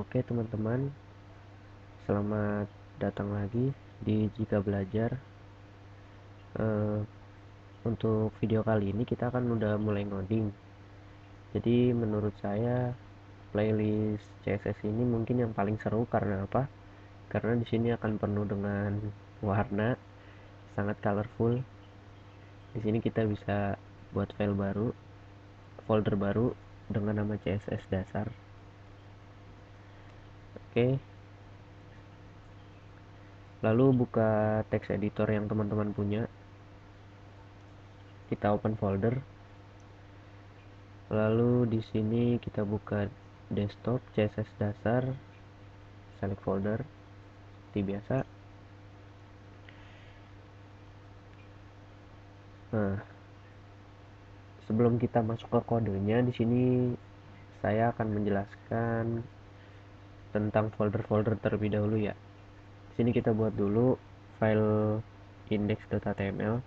Oke teman-teman, selamat datang lagi di Jika Belajar. Untuk video kali ini kita akan udah mulai ngoding. Jadi menurut saya playlist CSS ini mungkin yang paling seru karena apa? Karena di sini akan penuh dengan warna, sangat colorful. Di sini kita bisa buat file baru, folder baru dengan nama CSS dasar. Oke. Lalu buka text editor yang teman-teman punya. Kita open folder. Lalu di sini kita buka desktop CSS dasar, select folder seperti biasa. Nah, sebelum kita masuk ke kodenya, di sini saya akan menjelaskan tentang folder-folder terlebih dahulu ya. Di sini kita buat dulu file index.html.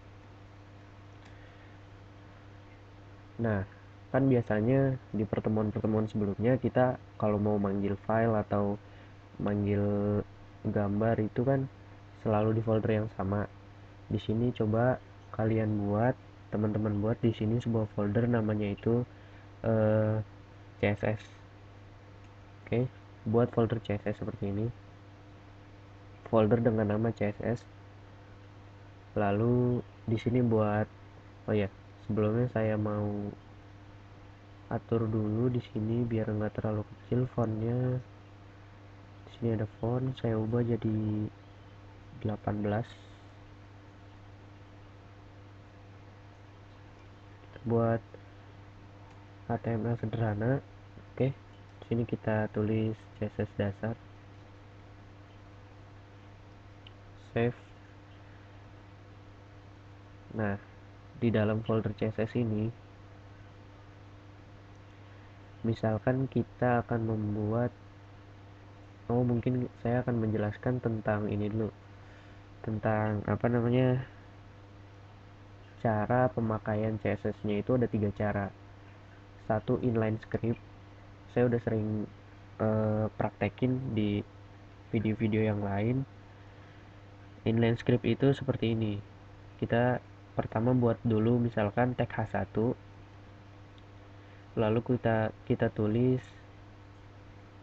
Nah, kan biasanya di pertemuan-pertemuan sebelumnya kita kalau mau manggil file atau manggil gambar itu kan selalu di folder yang sama. Di sini coba kalian buat, teman-teman buat di sini sebuah folder namanya itu CSS. Oke, buat folder CSS seperti ini. Folder dengan nama CSS. Lalu di sini buat sebelumnya saya mau atur dulu di sini biar nggak terlalu kecil fontnya. Di sini ada font, saya ubah jadi 18. Buat HTML sederhana. Oke, di sini kita tulis CSS dasar. Save. Nah, di dalam folder CSS ini misalkan kita akan membuat mungkin saya akan menjelaskan tentang ini dulu, tentang cara pemakaian CSS-nya itu ada 3 cara. Satu, inline script. Saya udah sering praktekin di video-video yang lain. Inline script itu seperti ini. Kita pertama buat dulu misalkan tag H1, lalu kita tulis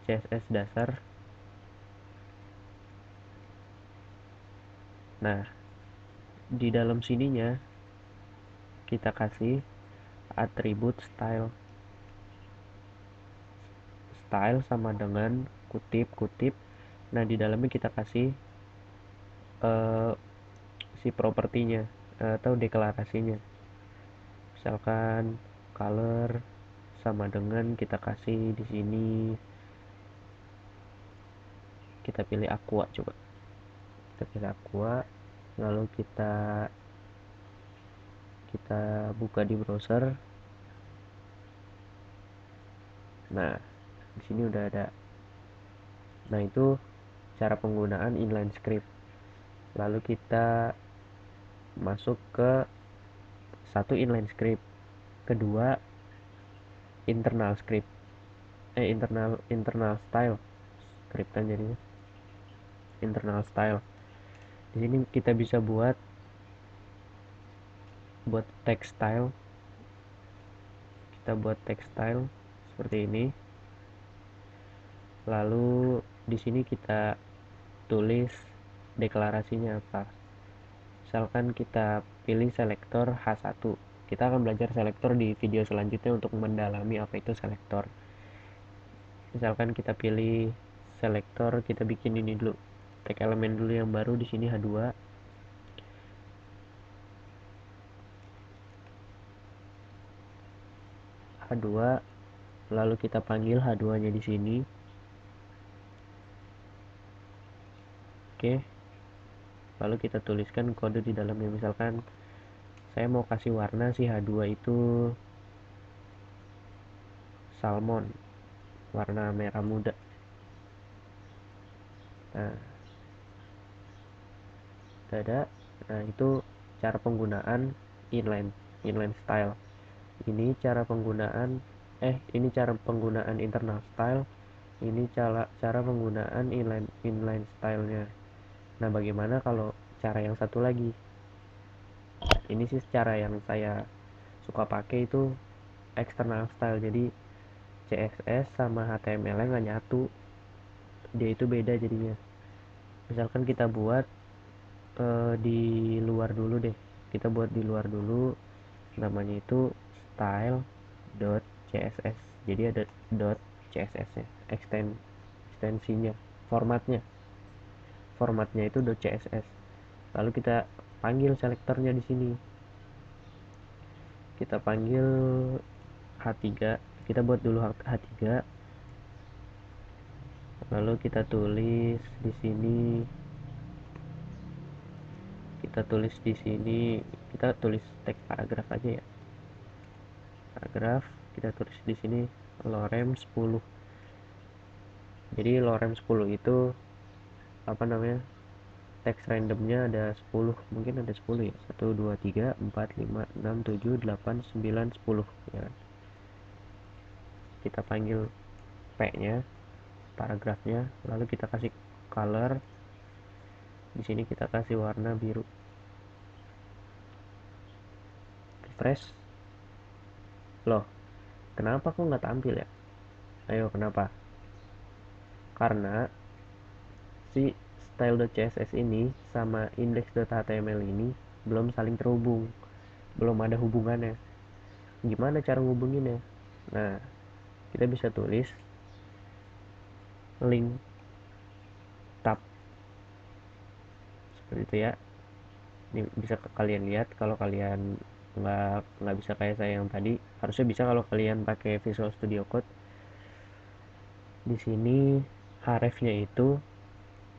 CSS dasar. Nah, di dalam sininya kita kasih atribut style. Style sama dengan kutip-kutip. Nah, di dalamnya kita kasih si propertinya atau deklarasinya. Misalkan color sama dengan kita kasih di sini, kita pilih aqua, coba kita pilih aqua, lalu kita buka di browser. Nah, di sini udah ada. Nah, itu cara penggunaan inline script. Lalu kita masuk ke satu, inline script. Kedua, internal script. Internal style. Scriptan jadinya internal style. Di sini kita bisa buat text style. Kita buat text style seperti ini. Lalu di sini kita tulis deklarasinya apa. Misalkan kita pilih selektor H1. Kita akan belajar selektor di video selanjutnya untuk mendalami apa itu selektor. Misalkan kita pilih selektor, kita bikin ini dulu, tag elemen dulu yang baru di sini H2. H2, lalu kita panggil H2-nya di sini. Oke. Lalu kita tuliskan kode di dalamnya, misalkan saya mau kasih warna si H2 itu salmon, warna merah muda. Nah, nah itu cara penggunaan inline style. Ini cara penggunaan internal style. Ini cara penggunaan inline stylenya. Nah, bagaimana kalau cara yang satu lagi? Ini sih cara yang saya suka pakai itu external style. Jadi CSS sama HTML nya nggak nyatu, dia itu beda jadinya. Misalkan kita buat di luar dulu deh, kita buat di luar dulu, namanya itu style.css. Jadi ada .css nya, ekstensinya, formatnya itu .css. Lalu kita panggil selektornya di sini, kita panggil H3, kita buat dulu H3, lalu kita tulis di sini, kita tulis teks paragraf aja ya, paragraf. Kita tulis di sini lorem 10. Jadi lorem 10 itu apa namanya, teks randomnya ada 10, mungkin ada 10 ya, 1 2 3 4 5 6 7 8 9 10 ya. Kita panggil p nya, paragrafnya, lalu kita kasih color. Di sini kita kasih warna biru. Refresh. Loh, kenapa kok nggak tampil ya? Ayo, kenapa? Karena si style.css ini sama index.html ini belum saling terhubung, belum ada hubungannya. Gimana cara ngubunginnya? Nah, kita bisa tulis link tab seperti itu ya. Ini bisa kalian lihat. Kalau kalian nggak bisa kayak saya yang tadi, harusnya bisa kalau kalian pakai Visual Studio Code. Di sini href-nya itu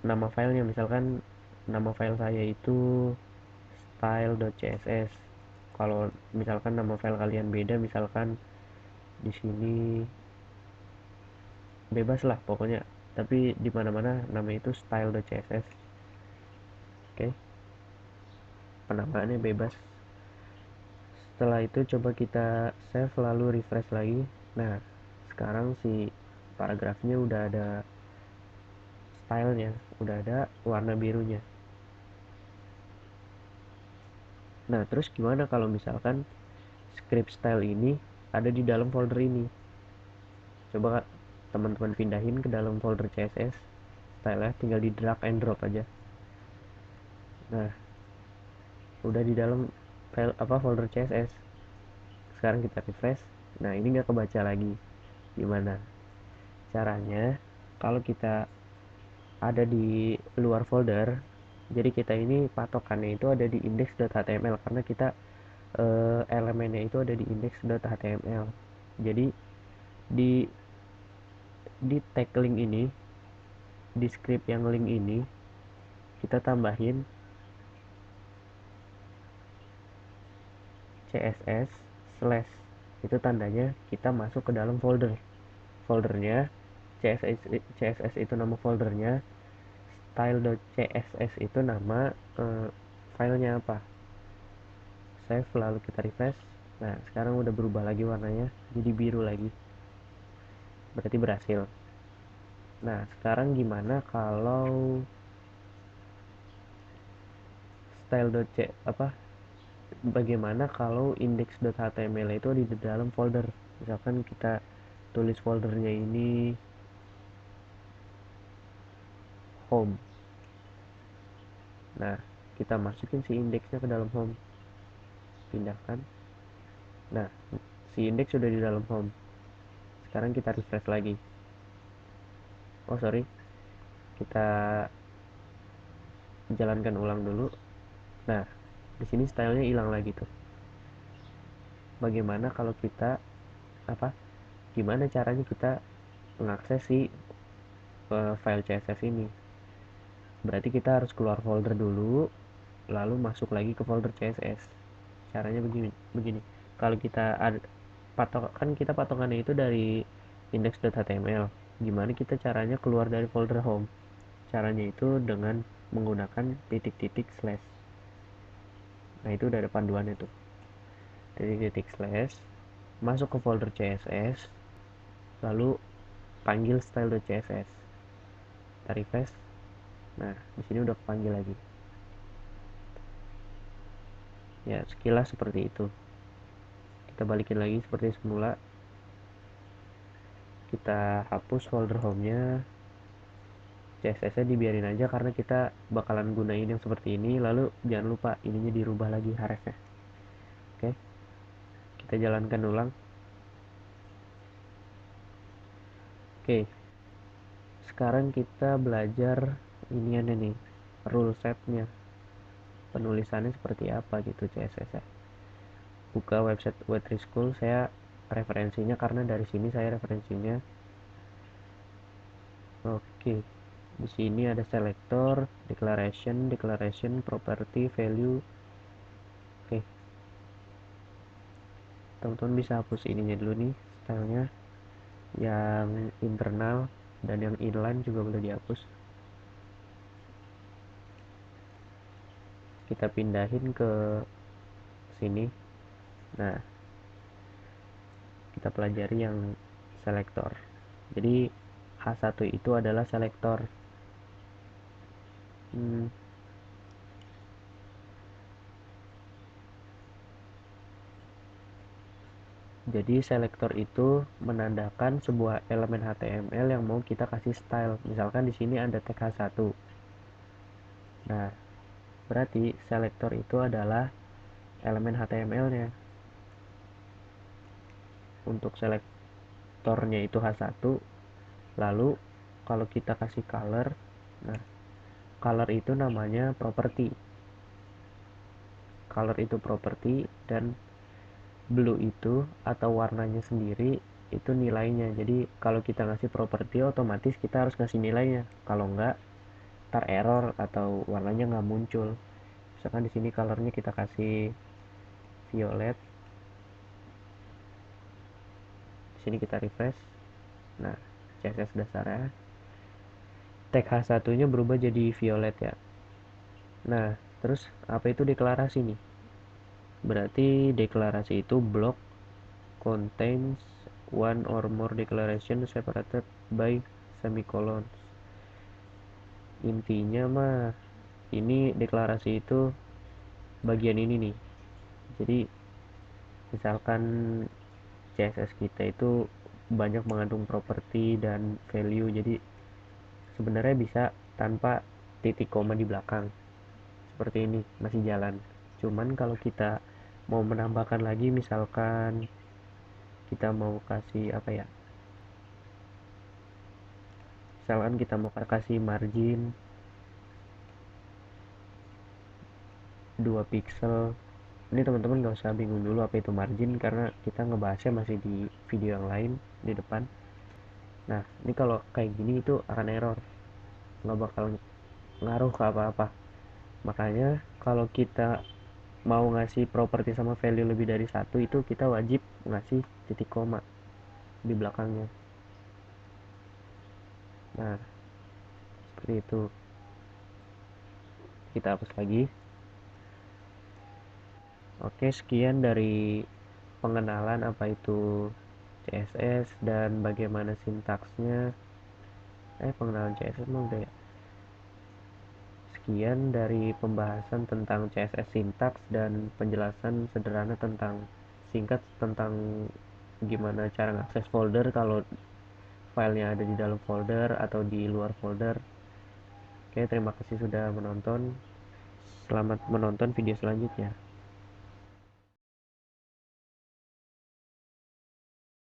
nama filenya, misalkan nama file saya itu style.css. Kalau misalkan nama file kalian beda, misalkan di sini, bebas lah pokoknya, tapi di mana-mana nama itu style.css. Oke, penamaannya bebas. Setelah itu coba kita save lalu refresh lagi. Nah, sekarang si paragrafnya udah ada stylenya, udah ada warna birunya. Nah, terus gimana kalau misalkan script style ini ada di dalam folder ini? Coba teman-teman pindahin ke dalam folder CSS style, tinggal di drag and drop aja. Nah, udah di dalam file folder CSS. Sekarang kita refresh. Nah, ini nggak kebaca lagi. Gimana caranya? Kalau kita ada di luar folder, jadi kita ini patokannya itu ada di index.html karena kita elemennya itu ada di index.html. Jadi di tag link ini, di script yang link ini, kita tambahin css slash, itu tandanya kita masuk ke dalam foldernya. CSS itu nama foldernya, style.css itu nama filenya apa. Save lalu kita refresh. Nah, sekarang udah berubah lagi warnanya jadi biru lagi, berarti berhasil. Nah, sekarang gimana kalau style.c bagaimana kalau index.html itu di dalam folder? Misalkan kita tulis foldernya ini home. Nah, kita masukin si indeksnya ke dalam home, pindahkan. Nah, si indeks sudah di dalam home. Sekarang kita refresh lagi. Oh sorry, kita jalankan ulang dulu. Nah, di sini stylenya hilang lagi tuh. Bagaimana kalau kita gimana caranya kita mengakses si file CSS ini? Berarti kita harus keluar folder dulu, lalu masuk lagi ke folder CSS. Caranya begini. Kalau kita ada kan kita patokannya itu dari index.html. Gimana kita caranya keluar dari folder home? Caranya itu dengan menggunakan titik-titik slash. Nah, itu udah ada panduannya tuh. Titik-titik slash, masuk ke folder CSS, lalu panggil style.css, kita refresh. Nah, di sini udah kepanggil lagi. Ya, sekilas seperti itu. Kita balikin lagi seperti semula. Kita hapus folder home-nya. CSS-nya dibiarin aja karena kita bakalan gunain yang seperti ini. Lalu jangan lupa ininya dirubah lagi href-nya. Oke. Kita jalankan ulang. Oke. Sekarang kita belajar iniannya nih, rule set-nya. Penulisannya seperti apa gitu CSS-nya. Buka website Web3 School, saya referensinya karena dari sini saya referensinya. Oke. Di sini ada selector, declaration, property, value. Oke. Teman-teman bisa hapus ininya dulu nih, stylenya. Yang internal dan yang inline juga boleh dihapus. Kita pindahin ke sini. Nah, kita pelajari yang selector. Jadi H1 itu adalah selector. Jadi selector itu menandakan sebuah elemen HTML yang mau kita kasih style. Misalkan di sini ada tag H1. Nah, berarti selector itu adalah elemen HTML-nya. Untuk selektornya itu H1. Lalu kalau kita kasih color, nah color itu namanya property. Color itu property dan blue itu atau warnanya sendiri itu nilainya. Jadi kalau kita ngasih properti otomatis kita harus ngasih nilainya. Kalau enggak tar error atau warnanya nggak muncul. Misalkan di sini colornya kita kasih violet. Di sini kita refresh. Nah, CSS dasarnya tag H1-nya berubah jadi violet ya. Nah, terus apa itu deklarasi nih? Berarti deklarasi itu block contains one or more declaration separated by semicolons. Intinya mah ini deklarasi itu bagian ini nih. Jadi misalkan CSS kita itu banyak mengandung properti dan value, jadi sebenarnya bisa tanpa titik koma di belakang seperti ini, masih jalan. Cuman kalau kita mau menambahkan lagi, misalkan kita mau kasih apa ya, misalkan kita mau kasih margin 2 pixel. Ini teman-teman gak usah bingung dulu apa itu margin karena kita ngebahasnya masih di video yang lain di depan. Nah, ini kalau kayak gini itu akan error, nggak bakal ngaruh ke apa-apa. Makanya kalau kita mau ngasih properti sama value lebih dari satu, itu kita wajib ngasih titik koma di belakangnya. Nah, seperti itu. Kita hapus lagi. Oke, sekian dari pengenalan apa itu CSS dan bagaimana sintaksnya. Pengenalan CSS mah udah ya. Sekian dari pembahasan tentang CSS sintaks dan penjelasan sederhana tentang singkat tentang gimana cara mengakses folder kalau filenya ada di dalam folder atau di luar folder. Oke, terima kasih sudah menonton. Selamat menonton video selanjutnya.